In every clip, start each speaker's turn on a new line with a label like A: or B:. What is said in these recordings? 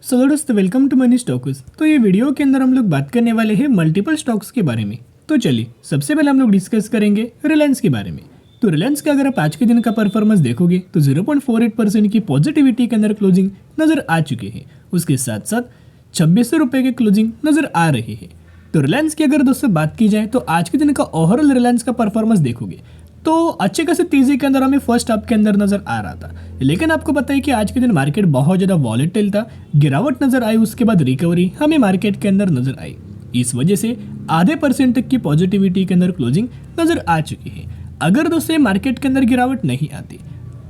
A: सो दोस्तों welcome to money stocks. तो ये वीडियो के अंदर हम लोग बात करने वाले हैं मल्टीपल स्टॉक्स के बारे में। तो चलिए सबसे पहले हम लोग डिस्कस करेंगे रिलायंस के बारे में। तो रिलायंस का अगर आप आज के दिन का परफॉर्मेंस देखोगे तो 0.48% की पॉजिटिविटी के अंदर क्लोजिंग नजर आ चुके हैं। उसके साथ साथ 2600 रुपये के क्लोजिंग नजर आ रही है। तो रिलायंस की अगर दोस्तों बात की जाए तो आज के दिन का ओवरऑल रिलायंस का परफॉर्मेंस देखोगे तो अच्छे खासे तेजी के अंदर हमें फर्स्ट हाफ के अंदर नजर आ रहा था, लेकिन आपको पता है कि आज के दिन मार्केट बहुत ज़्यादा वॉलेटाइल था, गिरावट नजर आई, उसके बाद रिकवरी हमें मार्केट के अंदर नजर आई। इस वजह से आधे % तक की पॉजिटिविटी के अंदर क्लोजिंग नजर आ चुकी है। अगर दोस्तों मार्केट के अंदर गिरावट नहीं आती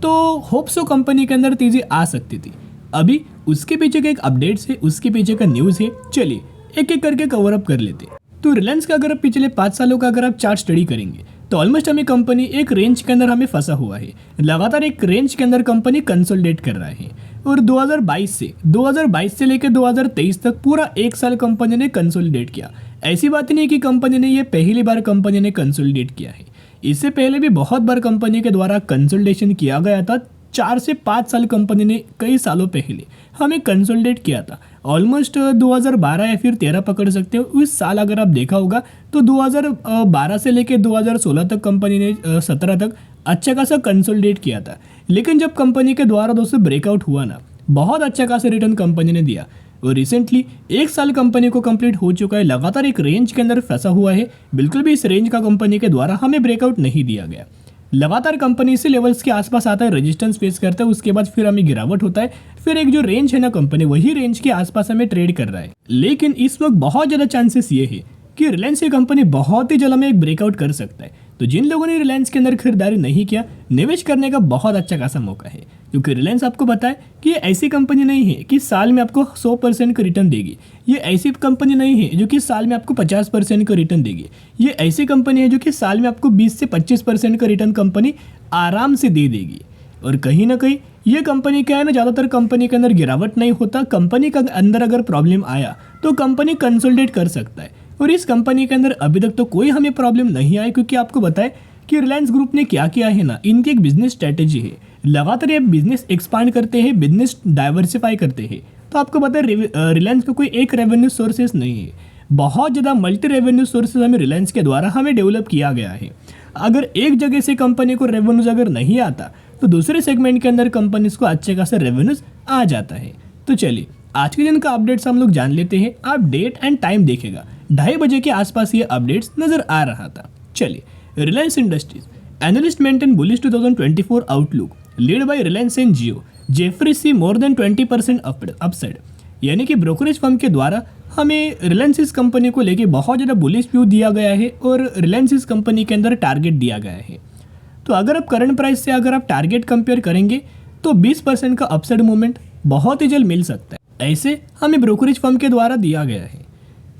A: तो होप्सो कंपनी के अंदर तेजी आ सकती थी। अभी उसके पीछे का एक अपडेट्स है, उसके पीछे का न्यूज़ है, चलिए एक एक करके कवर अप कर लेते। तो रिलायंस का अगर आप पिछले 5 सालों का अगर आप चार्ट स्टडी करेंगे तो ऑलमोस्ट हमें कंपनी एक रेंज के अंदर हमें फंसा हुआ है, लगातार एक रेंज के अंदर कंपनी कंसोलिडेट कर रहा है। और 2022 से लेकर 2023 तक पूरा एक साल कंपनी ने कंसोलिडेट किया। ऐसी बात नहीं है कि कंपनी ने ये पहली बार कंपनी ने कंसोलिडेट किया है, इससे पहले भी बहुत बार कंपनी के द्वारा कंसोलिडेशन किया गया था। 4 से 5 साल कंपनी ने कई सालों पहले हमें कंसोलिडेट किया था। ऑलमोस्ट 2012 या फिर 13 पकड़ सकते हो, उस साल अगर आप देखा होगा तो 2012 से लेकर 2016 तक कंपनी ने 17 तक अच्छा खासा कंसोलिडेट किया था। लेकिन जब कंपनी के द्वारा दोस्तों ब्रेकआउट हुआ ना, बहुत अच्छा खासा रिटर्न कंपनी ने दिया। और रिसेंटली एक साल कंपनी को कंप्लीट हो चुका है, लगातार एक रेंज के अंदर फंसा हुआ है। बिल्कुल भी इस रेंज का कंपनी के द्वारा हमें ब्रेकआउट नहीं दिया गया। लगातार कंपनी इसी लेवल्स के आसपास आता है, रेजिस्टेंस फेस करता है, उसके बाद फिर हमें गिरावट होता है, फिर एक जो रेंज है ना कंपनी वही रेंज के आसपास हमें ट्रेड कर रहा है। लेकिन इस वक्त बहुत ज़्यादा चांसेस ये है कि रिलायंस की कंपनी बहुत ही जल्द हमें एक ब्रेकआउट कर सकता है। तो जिन लोगों ने रिलायंस के अंदर खरीदारी नहीं किया, निवेश करने का बहुत अच्छा खासा मौका है, क्योंकि रिलायंस आपको बताए कि ये ऐसी कंपनी नहीं है कि साल में आपको 100% का रिटर्न देगी। ये ऐसी कंपनी नहीं है जो कि साल में आपको 50% का रिटर्न देगी। ये ऐसी कंपनी है जो कि साल में आपको 20 से 25% का रिटर्न कंपनी आराम से दे देगी। और कहीं ना कहीं ये कंपनी क्या है ना, ज़्यादातर कंपनी के अंदर गिरावट नहीं होता, कंपनी का अंदर अगर प्रॉब्लम आया तो कंपनी कंसोलिडेट कर सकता है। और इस कंपनी के अंदर अभी तक तो कोई हमें प्रॉब्लम नहीं आई, क्योंकि आपको बताएं कि रिलायंस ग्रुप ने क्या किया है ना, इनकी एक बिजनेस स्ट्रेटेजी है, लगातार ये बिजनेस एक्सपांड करते हैं, बिजनेस डाइवर्सिफाई करते हैं। तो आपको पता है रिलायंस का कोई एक रेवेन्यू सोर्सेस नहीं है, बहुत ज़्यादा मल्टी रेवेन्यू सोर्सेज हमें रिलायंस के द्वारा हमें डेवलप किया गया है। अगर एक जगह से कंपनी को रेवेन्यूज अगर नहीं आता तो दूसरे सेगमेंट के अंदर कंपनीज को अच्छे खासा रेवेन्यूज आ जाता है। तो चलिए आज के दिन का अपडेट्स हम लोग जान लेते हैं। आप डेट एंड टाइम देखेगा 2:30 बजे के आसपास ये अपडेट्स नजर आ रहा था। चलिए Reliance Industries analyst maintain bullish 2024 outlook lead by Reliance and Jio, Jefferies see more than 20% upside. यानी कि ब्रोकरेज फर्म के द्वारा हमें रिलायंस इस कंपनी को लेके बहुत ज़्यादा बुलिश व्यू दिया गया है और रिलायंस इस कंपनी के अंदर टारगेट दिया गया है। तो अगर आप करंट प्राइस से अगर आप टारगेट कंपेयर करेंगे तो 20% का अपसाइड मूवमेंट बहुत ही जल्द मिल सकता है, ऐसे हमें ब्रोकरेज फर्म के द्वारा दिया गया है।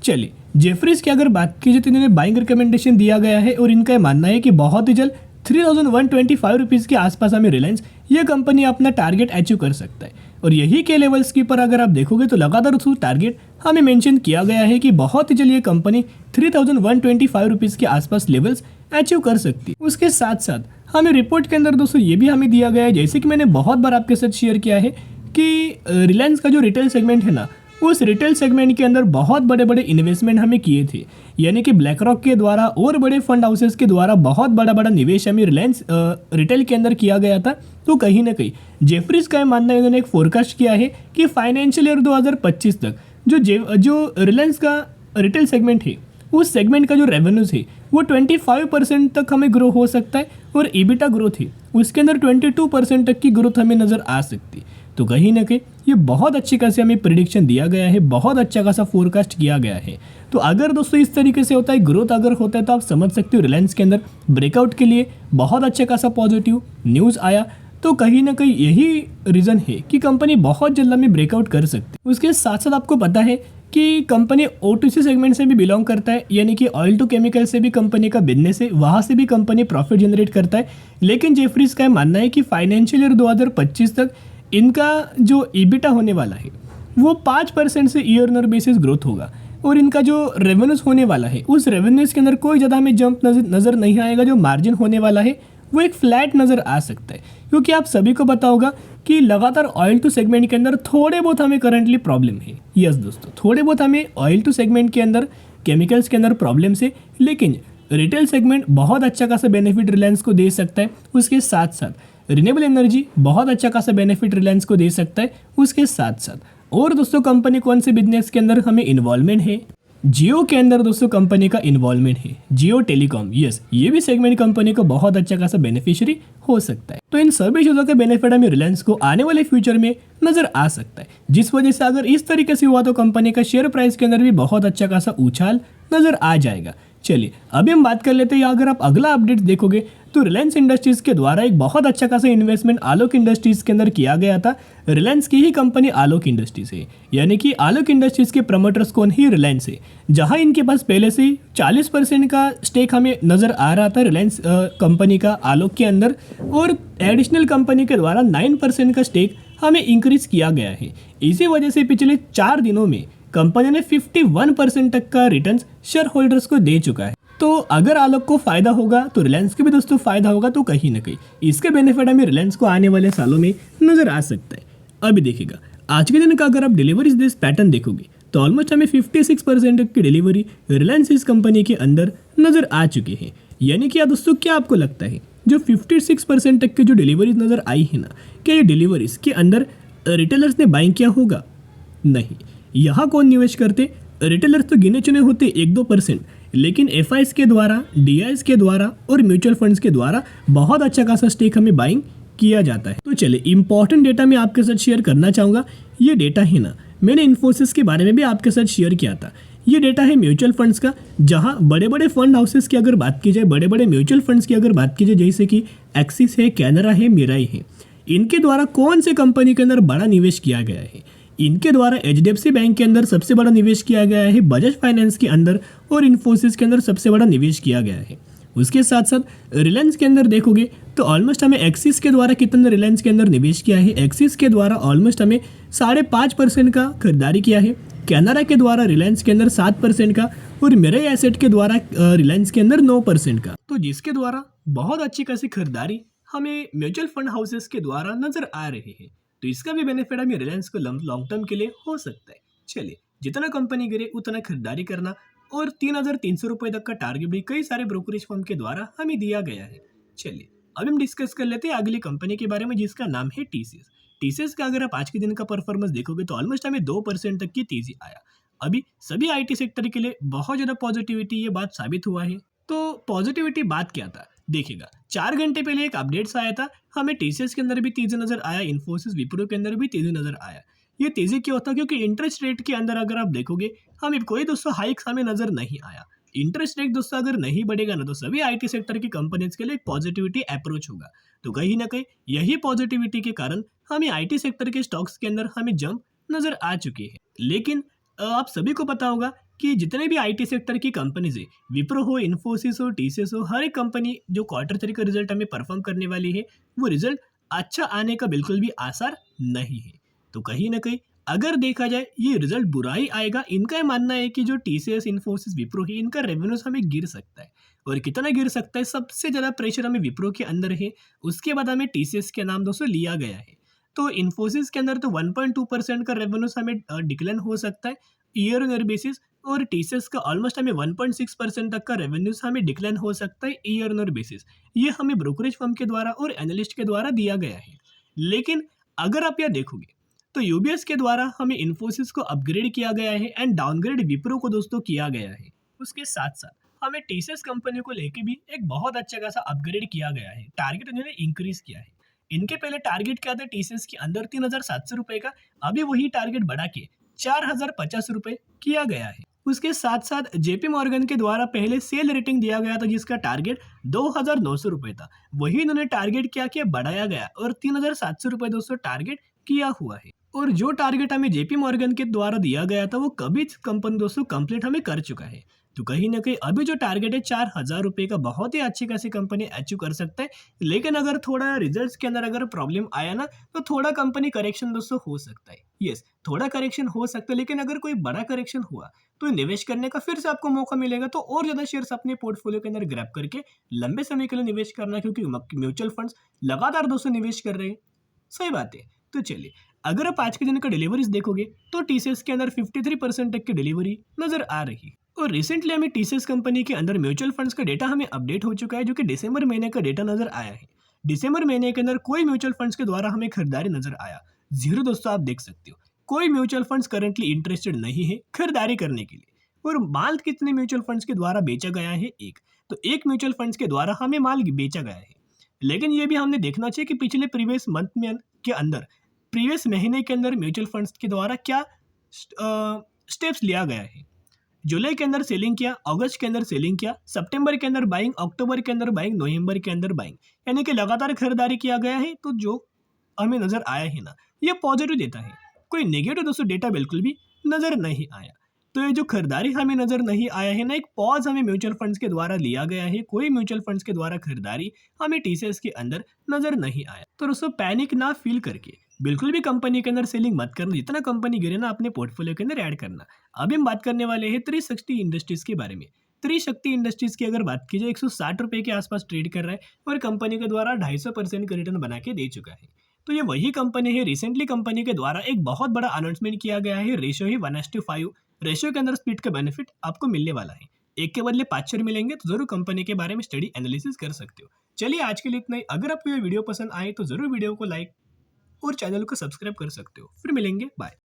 A: चलिए जेफरीज की अगर बात की जाए तो इन्होंने बाइंग रिकमेंडेशन दिया गया है और इनका मानना है कि बहुत ही जल्द 3125 रुपीज़ के आसपास हमें रिलायंस ये कंपनी अपना टारगेट अचीव कर सकता है। और यही के लेवल्स की पर अगर आप देखोगे तो लगातार उसको टारगेट हमें मेंशन किया गया है कि बहुत ही जल्द ये कंपनी 3125 रुपीज़ के आसपास लेवल्स अचीव कर सकती है। उसके साथ साथ हमें रिपोर्ट के अंदर दोस्तों ये भी हमें दिया गया है, जैसे कि मैंने बहुत बार आपके साथ शेयर किया है कि रिलायंस का जो रिटेल सेगमेंट है ना, उस रिटेल सेगमेंट के अंदर बहुत बड़े बड़े इन्वेस्टमेंट हमें किए थे। यानी कि ब्लैक रॉक के द्वारा और बड़े फंड हाउसेस के द्वारा बहुत बड़ा बड़ा निवेश हमें रिलायंस रिटेल के अंदर किया गया था। तो कहीं ना कहीं जेफरीज का मानना है, उन्होंने एक फोरकास्ट किया है कि फाइनेंशियल ईयर 2025 तक जो रिलायंस का रिटेल सेगमेंट है, उस सेगमेंट का जो रेवेन्यूज है वो 25% तक हमें ग्रो हो सकता है और ईबिटा ग्रोथ है उसके अंदर 22% तक की ग्रोथ हमें नज़र आ सकती है। तो कहीं ना कहीं ये बहुत अच्छी खासी हमें प्रिडिक्शन दिया गया है, बहुत अच्छा खासा फोरकास्ट किया गया है। तो अगर दोस्तों इस तरीके से होता है, ग्रोथ अगर होता है, तो आप समझ सकते हो रिलायंस के अंदर ब्रेकआउट के लिए बहुत अच्छा खासा पॉजिटिव न्यूज़ आया। तो कहीं ना कहीं यही रीज़न है कि कंपनी बहुत जल्द में ब्रेकआउट कर सकती है। उसके साथ साथ आपको पता है कि कंपनी O2C सेगमेंट से भी बिलोंग करता है, यानी कि ऑयल टू केमिकल से भी कंपनी का बिजनेस है, वहाँ से भी कंपनी प्रॉफिट जनरेट करता है। लेकिन जेफरीज का मानना है कि फाइनेंशियल ईयर 2025 तक इनका जो ईबिटा होने वाला है वो 5% से ईयर बेसिस ग्रोथ होगा और इनका जो रेवेन्यूज होने वाला है उस रेवेन्यूज के अंदर कोई ज़्यादा हमें जंप नज़र नहीं आएगा। जो मार्जिन होने वाला है वो एक फ्लैट नज़र आ सकता है, क्योंकि आप सभी को पता होगा कि लगातार ऑयल टू सेगमेंट के अंदर थोड़े बहुत हमें करंटली प्रॉब्लम है। यस दोस्तों, थोड़े बहुत हमें ऑयल टू सेगमेंट के अंदर, केमिकल्स के अंदर प्रॉब्लम्स है, लेकिन रिटेल सेगमेंट बहुत अच्छा खासा बेनिफिट रिलायंस को दे सकता है। उसके साथ साथ रिन्यूएबल एनर्जी बहुत अच्छा खासा बेनिफिट रिलायंस को दे सकता है उसके साथ साथ। और दोस्तों कंपनी कौन से बिजनेस के अंदर हमें इन्वॉल्वमेंट है? जियो के अंदर दोस्तों कंपनी का इन्वॉल्वमेंट है, जियो टेलीकॉम। यस, ये भी सेगमेंट कंपनी को बहुत अच्छा खासा बेनिफिशियरी हो सकता है। तो इन सभी चीज़ों का बेनिफिट हमें रिलायंस को आने वाले फ्यूचर में नजर आ सकता है, जिस वजह से अगर इस तरीके से हुआ तो कंपनी का शेयर प्राइस के अंदर भी बहुत अच्छा खासा उछाल नजर आ जाएगा। चलिए अभी हम बात कर लेते हैं, अगर आप अगला अपडेट देखोगे तो रिलायंस इंडस्ट्रीज के द्वारा एक बहुत अच्छा खासा इन्वेस्टमेंट आलोक इंडस्ट्रीज के अंदर किया गया था। रिलायंस की ही कंपनी आलोक इंडस्ट्रीज है, यानी कि आलोक इंडस्ट्रीज के प्रमोटर्स कौन ही रिलायंस है, जहां इनके पास पहले से ही 40% का स्टेक हमें नजर आ रहा था रिलायंस कंपनी का आलोक के अंदर, और एडिशनल कंपनी के द्वारा 9% का स्टेक हमें इंक्रीज किया गया है। इसी वजह से पिछले 4 दिनों में कंपनी ने 51% तक का रिटर्न शेयर होल्डर्स को दे चुका है। तो अगर आलोक को फायदा होगा तो रिलायंस को भी दोस्तों फायदा होगा, तो कहीं ना कहीं इसके बेनिफिट हमें रिलायंस को आने वाले सालों में नजर आ सकता है। अभी देखिएगा आज के दिन का अगर आप डिलीवरीज बेस्ड पैटर्न देखोगे तो ऑलमोस्ट हमें 56% की डिलीवरी रिलायंस इस कंपनी के अंदर नजर आ चुकी है। यानी कि दोस्तों क्या आपको लगता है जो 56% तक की जो डिलीवरीज नजर आई है ना, क्या ये डिलीवरीज के अंदर रिटेलर्स ने बाइंग किया होगा? नहीं, यहाँ कौन निवेश करते? रिटेलर्स तो गिने चुने होते 1-2%, लेकिन एफआईएस के द्वारा, डीआईएस के द्वारा और म्यूचुअल फंड्स के द्वारा बहुत अच्छा खासा स्टेक हमें बाइंग किया जाता है। तो चलिए इंपॉर्टेंट डेटा मैं आपके साथ शेयर करना चाहूँगा। ये डेटा है ना, मैंने इन्फोसिस के बारे में भी आपके साथ शेयर किया था। ये डेटा है म्यूचुअल फंड्स का, जहाँ बड़े बड़े फंड हाउसेस की अगर बात की जाए, बड़े बड़े म्यूचुअल फंड्स की अगर बात की जाए, जैसे कि एक्सिस है, कैनरा है, मिराई है, इनके द्वारा कौन से कंपनी के अंदर बड़ा निवेश किया गया है? इनके द्वारा एचडीएफसी बैंक के अंदर सबसे बड़ा निवेश किया गया है, बजाज फाइनेंस के अंदर और इन्फोसिस के अंदर सबसे बड़ा निवेश किया गया है। उसके साथ साथ रिलायंस के अंदर देखोगे तो ऑलमोस्ट हमें एक्सिस के द्वारा कितना रिलायंस के अंदर निवेश किया है? एक्सिस के द्वारा ऑलमोस्ट हमें 5.5% का खरीदारी किया है, कैनरा के द्वारा रिलायंस के अंदर 7% का, और मिराई एसेट के द्वारा रिलायंस के अंदर 9% का। तो जिसके द्वारा बहुत अच्छी खासी खरीदारी हमें म्यूचुअल फंड हाउसेस के द्वारा नजर आ रही है। तो इसका भी बेनिफिट हमें रिलायंस को लॉन्ग टर्म के लिए हो सकता है। चलिए जितना कंपनी गिरे उतना खरीदारी करना, और 3,300 रुपये तक का टारगेट भी कई सारे ब्रोकरेज फर्म के द्वारा हमें दिया गया है। चलिए अब हम डिस्कस कर लेते हैं अगली कंपनी के बारे में, जिसका नाम है टीसीएस। टीसीएस का अगर आप आज के दिन का परफॉर्मेंस देखोगे तो ऑलमोस्ट हमें 2% तक की तेजी आया। अभी सभी आईटी सेक्टर के लिए बहुत ज़्यादा पॉजिटिविटी ये बात साबित हुआ है। तो पॉजिटिविटी बात क्या था देखिएगा, 4 घंटे पहले एक अपडेट्स आया था, हमें टीसीएस के अंदर भी तेजी नजर आया, इन्फोसिस, विप्रो के अंदर भी तेजी नजर आया। ये तेजी क्यों होता है? क्योंकि इंटरेस्ट रेट के अंदर अगर आप देखोगे हमें कोई दोस्तों हाइक्स हमें नजर नहीं आया। इंटरेस्ट रेट दोस्तों अगर नहीं बढ़ेगा ना, तो सभी आईटी सेक्टर की कंपनीज के लिए एक पॉजिटिविटी अप्रोच होगा। तो कहीं ना कहीं यही पॉजिटिविटी के कारण हमें आईटी सेक्टर के स्टॉक्स के अंदर हमें जंप नजर आ चुकी है। लेकिन आप सभी को पता होगा कि जितने भी आईटी सेक्टर की कंपनीज है, विप्रो हो, इन्फोसिस हो, टीसीएस हो, हर एक कंपनी जो Q3 का रिजल्ट हमें परफॉर्म करने वाली है, वो रिजल्ट अच्छा आने का बिल्कुल भी आसार नहीं है। तो कहीं ना कहीं अगर देखा जाए ये रिजल्ट बुरा ही आएगा। इनका ये मानना है कि जो टीसीएस, इन्फोसिस, विप्रो है, इनका रेवेन्यूज हमें गिर सकता है। और कितना गिर सकता है? सबसे ज़्यादा प्रेशर हमें विप्रो के अंदर है, उसके बाद हमें टीसीएस के नाम दोस्तों लिया गया है। तो इन्फोसिस के अंदर तो 1.2% का रेवेन्यूज हमें डिक्लाइन हो सकता है ईयर ऑन ईयर बेसिस, और टीसीएस का ऑलमोस्ट हमें 1.6% तक का रेवेन्यूज हमें डिक्लाइन हो सकता है ईयर ऑन ईयर बेसिस। ये हमें ब्रोकरेज फर्म के द्वारा और एनालिस्ट के द्वारा दिया गया है। लेकिन अगर आप यह देखोगे तो यूबीएस के द्वारा हमें इन्फोसिस को अपग्रेड किया गया है एंड डाउनग्रेड विप्रो को दोस्तों किया गया है। उसके साथ साथ हमें टीसीएस कंपनी को लेके भी एक बहुत अच्छा खासा अपग्रेड किया गया है, टारगेट इन्होंने इंक्रीज किया है। इनके पहले टारगेट क्या था टीसीएस के अंदर 3,700 रुपये का, अभी वही टारगेट बढ़ा के 4,050 रुपये किया गया है। उसके साथ साथ जेपी मॉर्गन के द्वारा पहले सेल रेटिंग दिया गया था, जिसका टारगेट 2,900 रुपये था, वही इन्होंने टारगेट क्या किया, बढ़ाया गया और 3,700 रुपये दोस्तों टारगेट किया हुआ है। और जो टारगेट हमें जेपी मॉर्गन के द्वारा दिया गया था वो कभी कंपनी दोस्तों कंप्लीट हमें कर चुका है। तो कहीं ना कहीं अभी जो टारगेट है 4,000 रुपये का, बहुत ही अच्छी खासी कंपनी अचीव कर सकता है। लेकिन अगर थोड़ा रिजल्ट्स के अंदर अगर प्रॉब्लम आया ना, तो थोड़ा कंपनी करेक्शन दोस्तों हो सकता है। यस, थोड़ा करेक्शन हो सकता है, लेकिन अगर कोई बड़ा करेक्शन हुआ तो निवेश करने का फिर से आपको मौका मिलेगा। तो और ज़्यादा शेयर्स अपने पोर्टफोलियो के अंदर ग्रैब करके लंबे समय के लिए निवेश करना, क्योंकि म्यूचुअल फंड्स लगातार दोस्तों निवेश कर रहे हैं। सही बात है। तो चलिए, अगर आप आज के दिन का डिलीवरीज देखोगे तो टीसीएस के अंदर 53% तक की डिलीवरी नजर आ रही है। और रिसेंटली हमें टीसीएस कंपनी के अंदर म्यूचुअल फंड्स का डेटा हमें अपडेट हो चुका है, जो कि दिसंबर महीने का डेटा नजर आया है। दिसंबर महीने के अंदर कोई म्यूचुअल फंड्स के द्वारा हमें खरीदारी नजर आया जीरो। दोस्तों आप देख सकते हो, कोई म्यूचुअल फंड्स करंटली इंटरेस्टेड नहीं है खरीदारी करने के लिए। और माल कितने म्यूचुअल फंड्स के द्वारा बेचा गया है? एक। तो एक म्यूचुअल फंड्स के द्वारा हमें माल बेचा गया है। लेकिन ये भी हमने देखना चाहिए कि पिछले प्रीवियस मंथ में के अंदर, प्रीवियस महीने के अंदर म्यूचुअल फंड्स के द्वारा क्या स्टेप्स लिया गया है। जुलाई के अंदर सेलिंग किया, अगस्त के अंदर सेलिंग किया, सितंबर के अंदर बाइंग, अक्टूबर के अंदर बाइंग, नवंबर के अंदर बाइंग, यानी कि लगातार खरीदारी किया गया है। तो जो हमें नजर आया है ना, ये पॉजिटिव देता है। कोई नेगेटिव दोस्तों डेटा बिल्कुल भी नजर नहीं आया। तो ये जो खरीदारी हमें नजर नहीं आया है ना, एक पॉज हमें म्यूचुअल फंड्स के द्वारा लिया गया है। कोई म्यूचुअल फंड्स के द्वारा खरीदारी हमें टीसीएस के अंदर नजर नहीं आया। तो दोस्तों पैनिक ना फील करके बिल्कुल भी कंपनी के अंदर सेलिंग मत करना। जितना कंपनी गिरे ना, अपने पोर्टफोलियो के अंदर ऐड करना। अभी हम बात करने वाले हैं त्रिशक्ति इंडस्ट्रीज के बारे में। त्रिशक्ति इंडस्ट्रीज की अगर बात की जाए, 160 रुपए के आसपास ट्रेड कर रहा है और कंपनी के द्वारा 250% का रिटर्न बना के दे चुका है। तो ये वही कंपनी है। रिसेंटली कंपनी के द्वारा एक बहुत बड़ा अनाउंसमेंट किया गया है। रेशियो ही 1:5 रेशियो के अंदर स्प्लिट का बेनिफिट आपको मिलने वाला है। एक के बदले 5 शेयर मिलेंगे। तो जरूर कंपनी के बारे में स्टडी एनालिसिस कर सकते हो। चलिए आज के लिए इतना ही। अगर आपको ये वीडियो पसंद आए तो जरूर वीडियो को लाइक और चैनल को सब्सक्राइब कर सकते हो। फिर मिलेंगे, बाय।